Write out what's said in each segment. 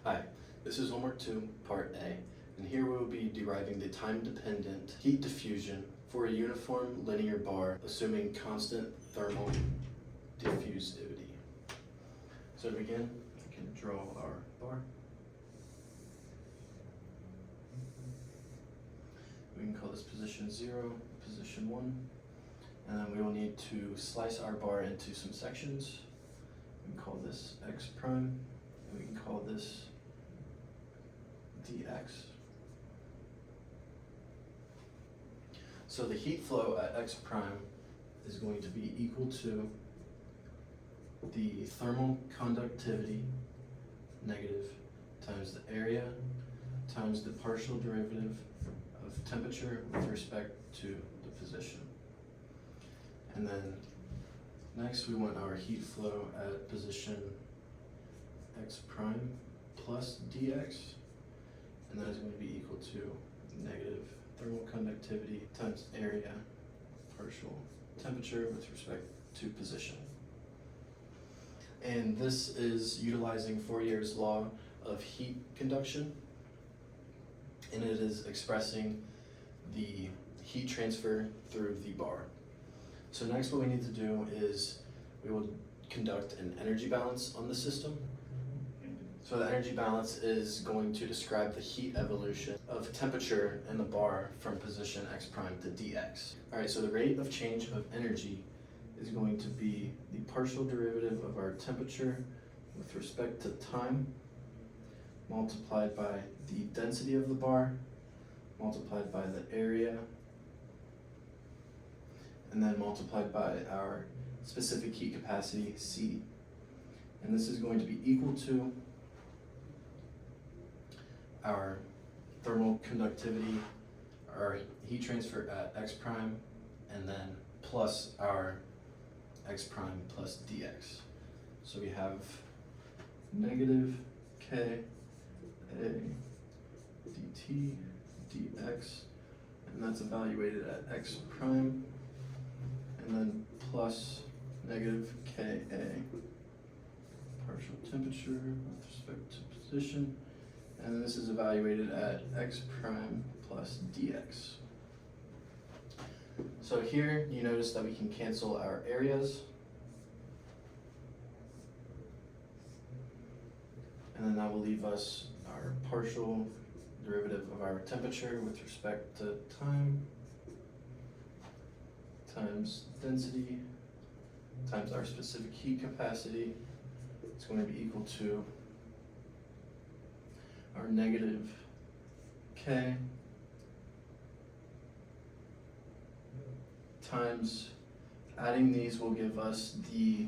Hi, this is homework 2, part A, and here we will be deriving the time-dependent heat diffusion for a uniform linear bar assuming constant thermal diffusivity. So to begin, I can draw our bar. We can call this position 0, position 1, and then we will need to slice our bar into some sections. We can call this x prime, and we can call this dx. So the heat flow at x prime is going to be equal to the thermal conductivity, negative, times the area, times the partial derivative of temperature with respect to the position. And then next we want our heat flow at position x prime plus dx. And that is going to be equal to negative thermal conductivity times area partial temperature with respect to position. And this is utilizing Fourier's law of heat conduction, and it is expressing the heat transfer through the bar. So next what we need to do is we will conduct an energy balance on the system. So the energy balance is going to describe the heat evolution of temperature in the bar from position x prime to dx. All right, so the rate of change of energy is going to be the partial derivative of our temperature with respect to time multiplied by the density of the bar multiplied by the area and then multiplied by our specific heat capacity, C. And this is going to be equal to our thermal conductivity, our heat transfer at x prime, and then plus our x prime plus dx. So we have negative k a dt dx, and that's evaluated at x prime, and then plus negative ka partial temperature with respect to position, and this is evaluated at x prime plus dx. So here you notice that we can cancel our areas, and then that will leave us our partial derivative of our temperature with respect to time times density times our specific heat capacity. It's going to be equal to our negative k times, adding these will give us the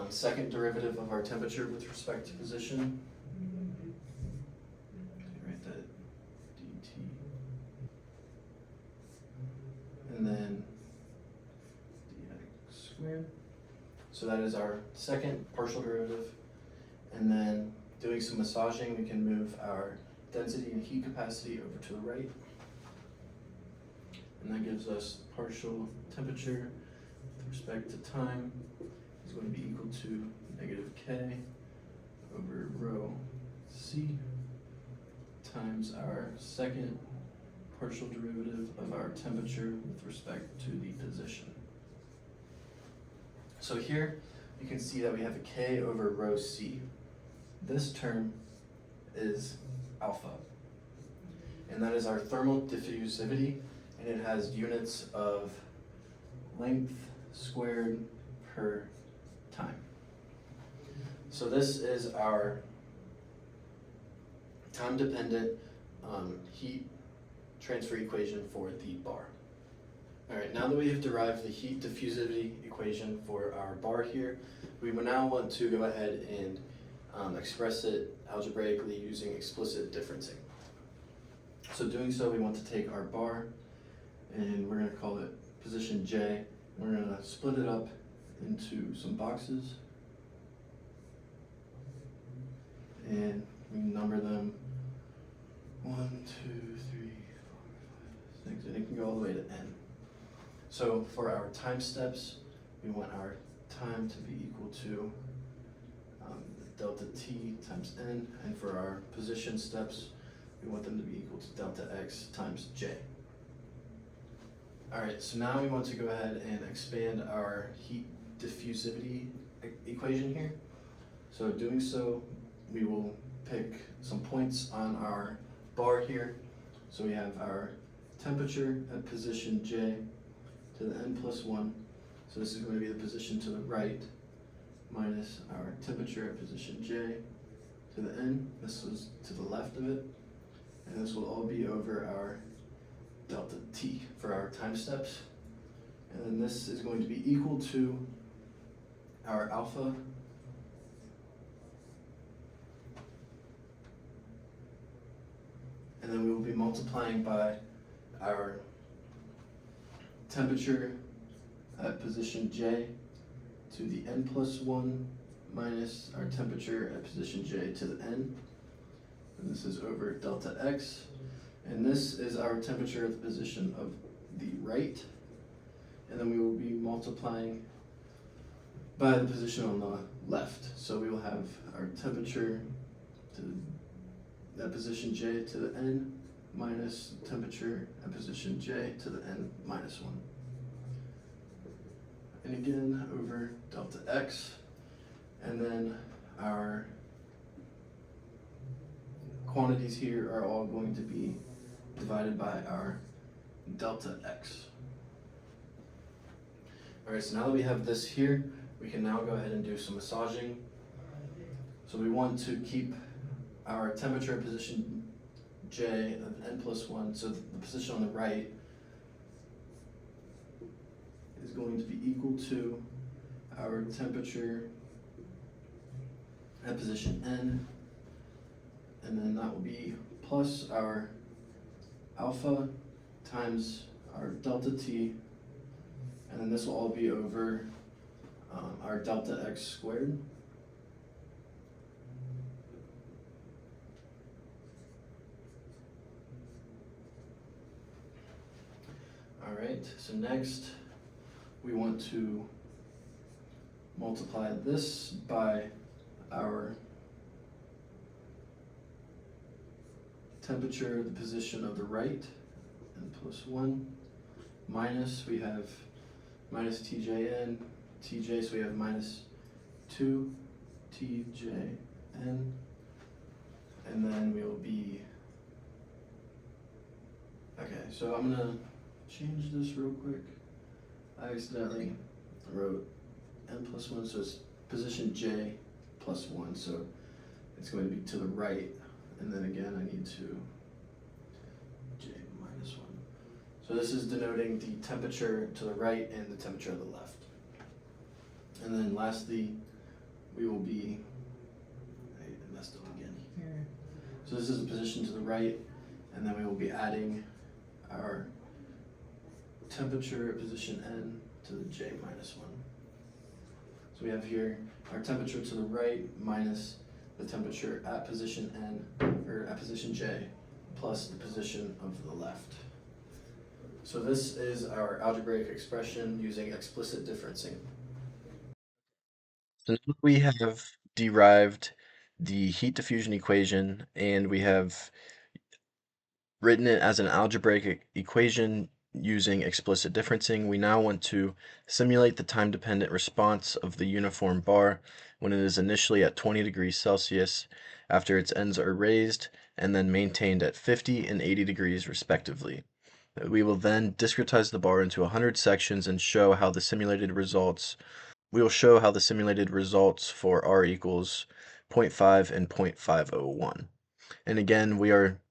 second derivative of our temperature with respect to position. Write that dt. And then dx squared. So that is our second partial derivative. And then doing some massaging, we can move our density and heat capacity over to the right. And that gives us partial temperature with respect to time is going to be equal to negative k over rho c times our second partial derivative of our temperature with respect to the position. So here you can see that we have a k over rho c. This term is alpha, and that is our thermal diffusivity, and it has units of length squared per time. So this is our time-dependent heat transfer equation for the bar. All right, now that we have derived the heat diffusivity equation for our bar here, we will now want to go ahead and express it algebraically using explicit differencing. So doing so, we want to take our bar, and we're going to call it position J. We're going to split it up into some boxes, and we number them 1, 2, 3, 4, 5, 6, and it can go all the way to n. So for our time steps, we want our time to be equal to delta t times n, and for our position steps, we want them to be equal to delta x times j. Alright, so now we want to go ahead and expand our heat diffusivity equation here. So doing so, we will pick some points on our bar here. So we have our temperature at position j to the n plus 1. So this is going to be the position to the right minus our temperature at position j to the n. This is to the left of it. And this will all be over our delta t for our time steps. And then this is going to be equal to our alpha and then we will be multiplying by our temperature at position j to the n plus 1 minus our temperature at position j to the n. And this is over delta x. And this is our temperature at the position of the right. And then we will be multiplying by the position on the left. So we will have our temperature to that position j to the n minus temperature at position j to the n minus 1. And again over delta x. And then our quantities here are all going to be divided by our delta x. Alright, so now that we have this here, we can now go ahead and do some massaging. So we want to keep our temperature at position j of n plus 1, so the position on the right is going to be equal to our temperature at position n, and then that will be plus our alpha times our delta t, and then this will all be over our delta x squared. Alright, so next we want to multiply this by our temperature, the position of the right, n plus 1, minus, we have minus tjn, tj, so we have minus 2 tjn, and then we will be, okay, so I'm gonna change this real quick. I accidentally wrote n plus 1, so it's position j plus 1, so it's going to be to the right, and then again I need to j minus 1. So this is denoting the temperature to the right and the temperature to the left. And then lastly, we will be, I messed up again here. So this is the position to the right, and then we will be adding our temperature at position n to the j minus 1. So we have here our temperature to the right minus the temperature at position n, or at position j, plus the position of the left. So this is our algebraic expression using explicit differencing. So now we have derived the heat diffusion equation, and we have written it as an algebraic equation using explicit differencing. We now want to simulate the time-dependent response of the uniform bar when it is initially at 20 degrees Celsius after its ends are raised and then maintained at 50 and 80 degrees respectively. We will then discretize the bar into 100 sections and show how the simulated results for R equals 0.5 and 0.501. And again, we are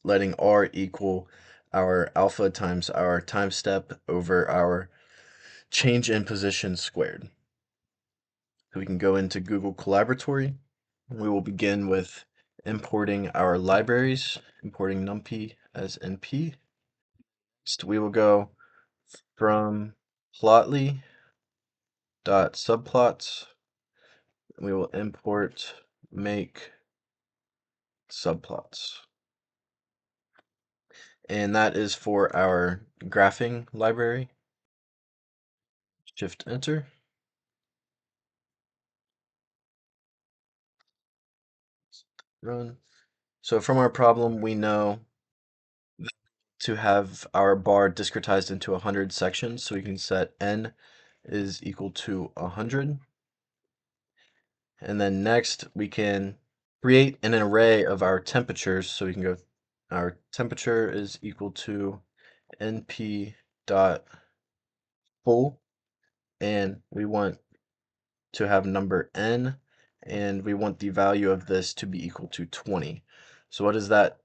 letting R equal our alpha times our time step over our change in position squared. So we can go into Google Colaboratory. We will begin with importing our libraries, importing NumPy as NP. Next, we will go from plotly.subplots. We will import make subplots. And that is for our graphing library. Shift enter. run. So from our problem, we know to have our bar discretized into 100 sections, so we can set n is equal to 100. And then next we can create an array of our temperatures, so we can go, our temperature is equal to np dot full, and we want to have number n, and we want the value of this to be equal to 20. So what is that?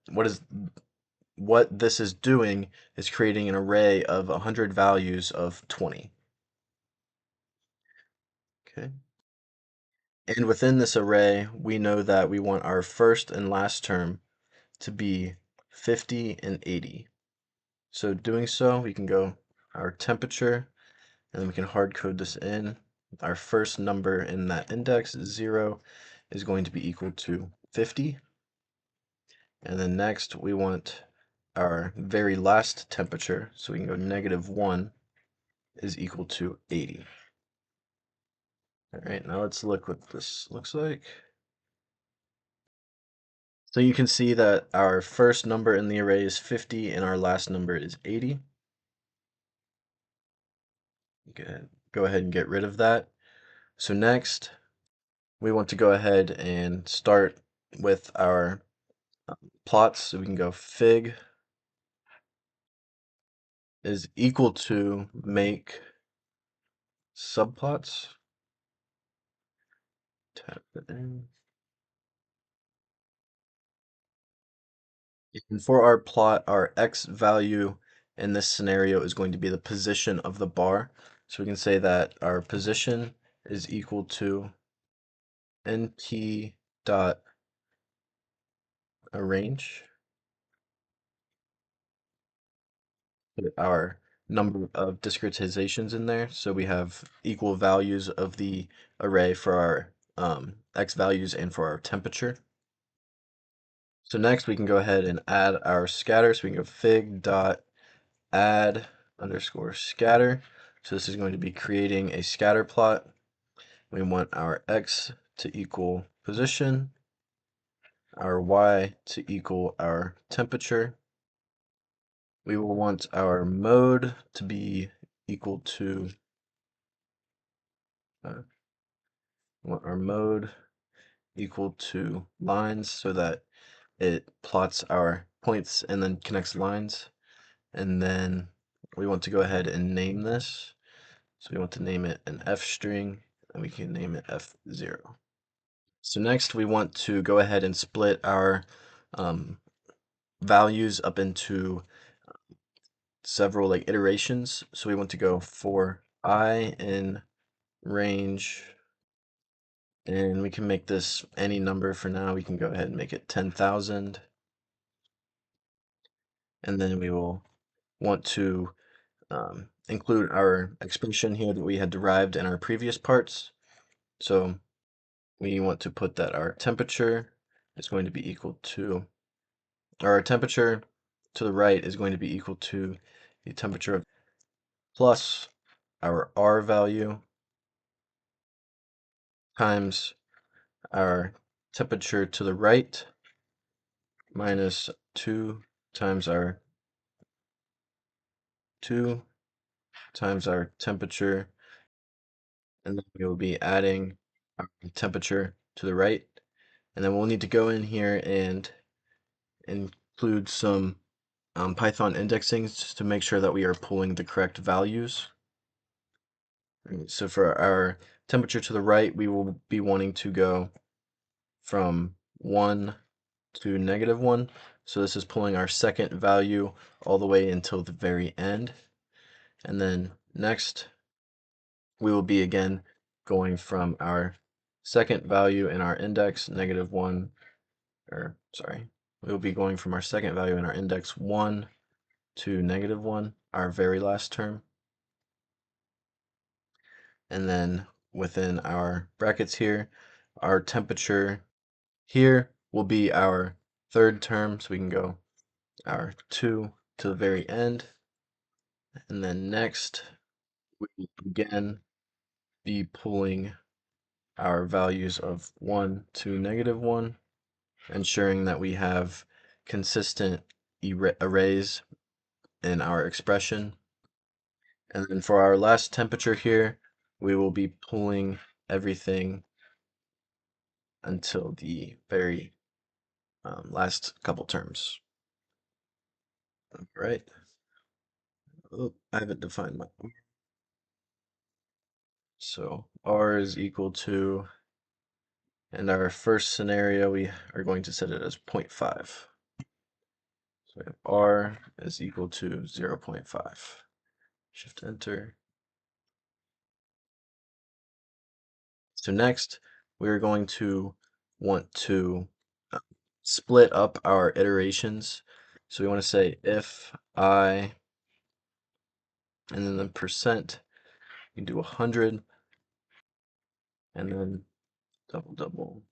What this is doing is creating an array of 100 values of 20. Okay. And within this array, we know that we want our first and last term to be 50 and 80. So doing so, we can go our temperature, and then we can hard code this in. Our first number in that index, 0, is going to be equal to 50. And then next, we want our very last temperature, so we can go -1 is equal to 80. All right, now let's look what this looks like. So you can see that our first number in the array is 50 and our last number is 80. Go ahead and get rid of that. So next, we want to go ahead and start with our plots. So we can go fig is equal to make subplots. Tap it in. And for our plot, our x value in this scenario is going to be the position of the bar. So we can say that our position is equal to np dot arrange, put our number of discretizations in there. So we have equal values of the array for our x values and for our temperature. So next we can go ahead and add our scatter. So we can go fig dot add underscore scatter. So this is going to be creating a scatter plot. We want our x to equal position, our y to equal our temperature. We will want our mode to be equal to lines, so that it plots our points and then connects lines. And then we want to go ahead and name this. So we want to name it an f string, and we can name it f0. So next we want to go ahead and split our values up into several like iterations. So we want to go for I in range, and we can make this any number for now. We can go ahead and make it 10,000. And then we will want to include our expression here that we had derived in our previous parts. So we want to put that our temperature is going to be equal to, or our temperature to the right is going to be equal to the temperature of plus our R value times our temperature to the right minus 2 times our 2 times our temperature, and then we will be adding our temperature to the right. And then we'll need to go in here and include some Python indexing just to make sure that we are pulling the correct values. So for our temperature to the right, we will be wanting to go from 1 to -1. So this is pulling our second value all the way until the very end. And then next, we will be again going from our second value in our index, -1, or sorry, we will be going from our second value in our index 1 to -1, our very last term. And then within our brackets here, our temperature here will be our third term, so we can go our 2 to the very end. And then next, we will again be pulling our values of 1 to -1. ensuring that we have consistent arrays in our expression. And then for our last temperature here, we will be pulling everything until the very last couple terms. All right. Oh, I haven't defined my. So R is equal to, in our first scenario, we are going to set it as 0.5. So we have R is equal to 0.5. Shift enter. So next, we're going to want to split up our iterations. So we want to say if I, and then the percent, you do 100, and then double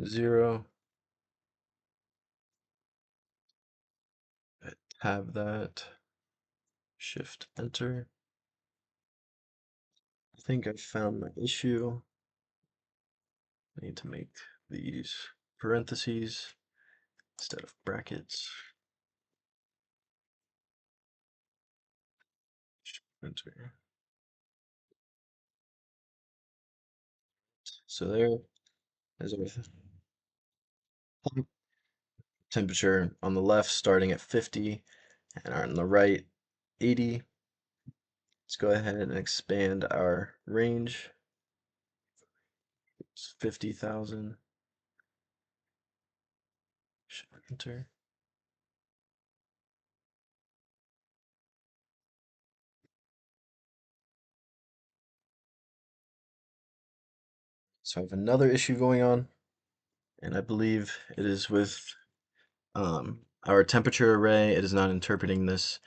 0. Have that. Shift enter. I think I found my issue. I need to make these parentheses instead of brackets. Enter. So there is our temperature on the left starting at 50 and on the right 80. Let's go ahead and expand our range. It's 50,000. Enter. So I have another issue going on, and I believe it is with our temperature array. It is not interpreting this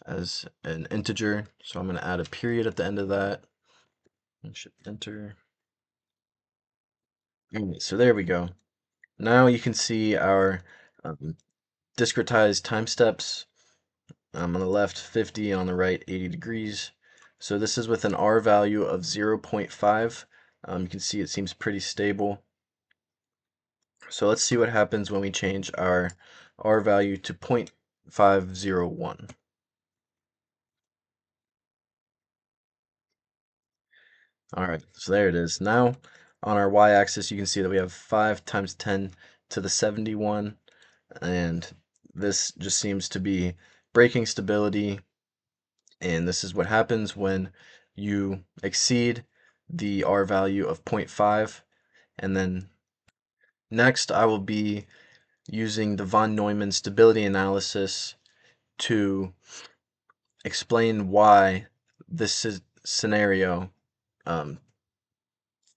as an integer, so I'm going to add a period at the end of that. And shift enter. Alright, so there we go. Now you can see our discretized time steps. On the left 50, on the right 80 degrees. So this is with an R value of 0.5. You can see it seems pretty stable. So let's see what happens when we change our R value to 0.501. All right, so there it is. Now on our y-axis, you can see that we have 5 times 10 to the 71, and this just seems to be breaking stability, and this is what happens when you exceed the R value of 0.5. And then next I will be using the von Neumann stability analysis to explain why this scenario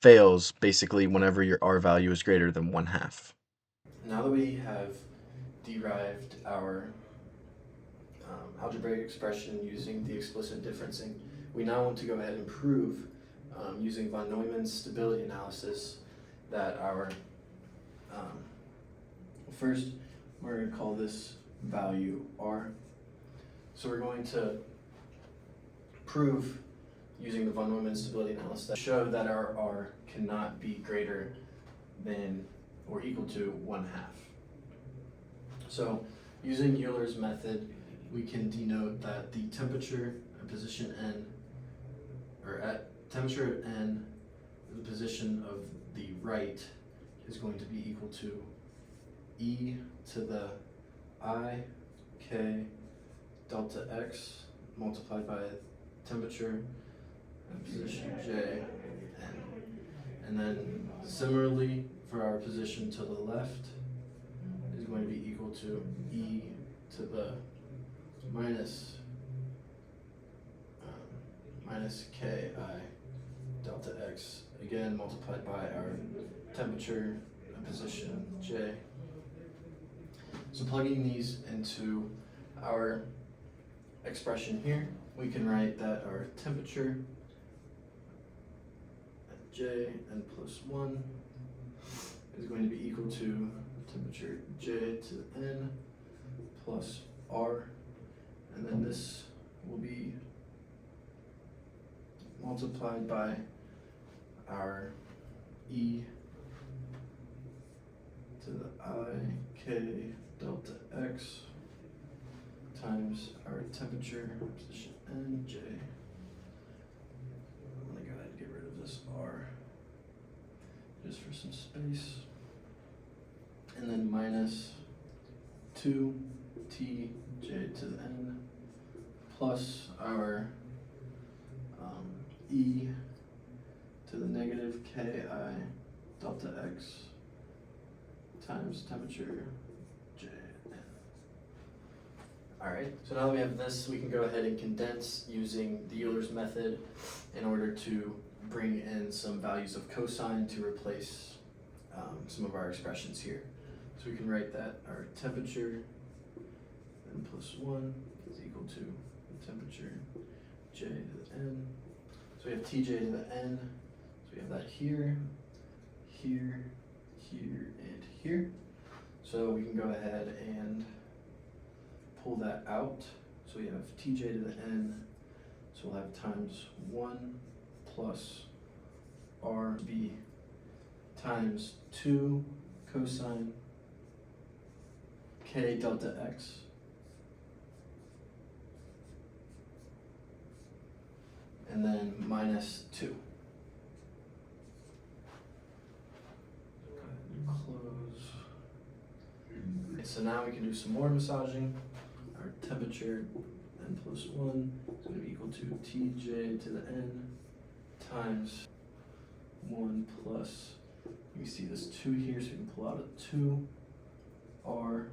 fails basically whenever your R value is greater than 1/2. Now that we have derived our algebraic expression using the explicit differencing, we now want to go ahead and prove using von Neumann's stability analysis that our first we're going to call this value R. So we're going to prove using the von Neumann stability analysis that show that our R cannot be greater than or equal to 1/2. So using Euler's method, we can denote that the temperature at position n, or at temperature at n, the position of the right is going to be equal to e to the I k delta x multiplied by temperature and position j n. And then similarly for our position to the left is going to be equal to e to the minus minus ki delta x, again multiplied by our temperature and position j. So plugging these into our expression here, we can write that our temperature at j n plus 1 is going to be equal to temperature j to the n plus r, and then this will be multiplied by our e to the I k delta x times our temperature, position n, j. I'm gonna go ahead and get rid of this r just for some space. And then minus 2 t j to the n plus our e to the negative ki delta x times temperature j n. Alright, so now that we have this, we can go ahead and condense using the Euler's method in order to bring in some values of cosine to replace some of our expressions here. So we can write that our temperature n plus 1 is equal to temperature j to the n. So we have tj to the n. So we have that here, here, here, and here. So we can go ahead and pull that out. So we have tj to the n. So we'll have times 1 plus rb times 2 cosine k delta x and then minus 2. Go ahead and close. Okay, so now we can do some more massaging. Our temperature n plus 1 is going to be equal to tj to the n times 1 plus, you see this 2 here, so we can pull out a 2 r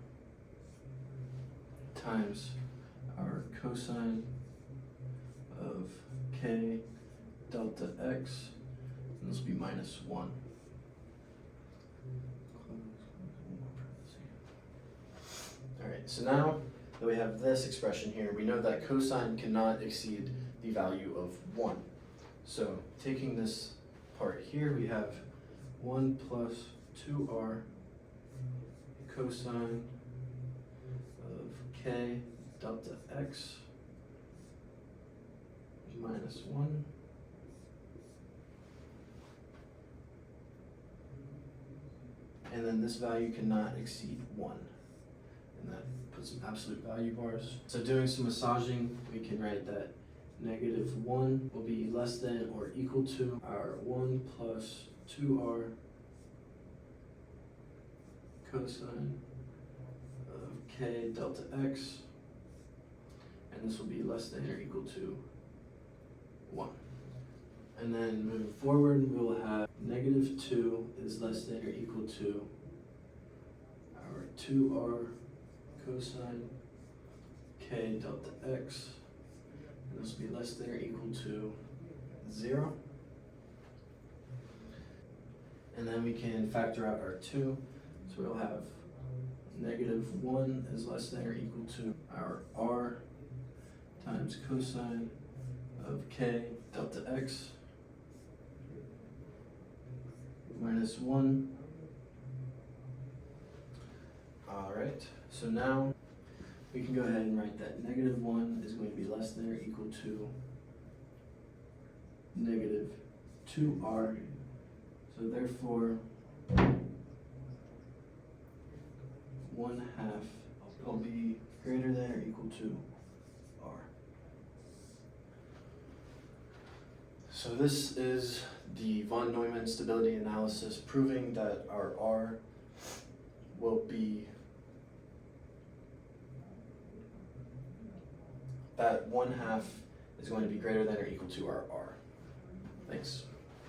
times our cosine of k delta x, and this will be minus 1. Alright, so now that we have this expression here, we know that cosine cannot exceed the value of 1. So taking this part here, we have 1 plus 2r cosine of k delta x minus 1. And then this value cannot exceed 1. And that puts some absolute value bars. So doing some massaging, we can write that negative 1 will be less than or equal to our 1 plus 2r cosine of k delta x, and this will be less than or equal to 1. And then moving forward, we will have negative 2 is less than or equal to our 2r cosine k delta x, and this will be less than or equal to 0. And then we can factor out our 2, so we'll have negative 1 is less than or equal to our r times cosine of k delta x minus 1. Alright, so now we can go ahead and write that negative 1 is going to be less than or equal to negative 2r. So therefore, 1/2 will be greater than or equal to r. So this is the von Neumann stability analysis proving that our r will be that 1/2 is going to be greater than or equal to our r. Thanks.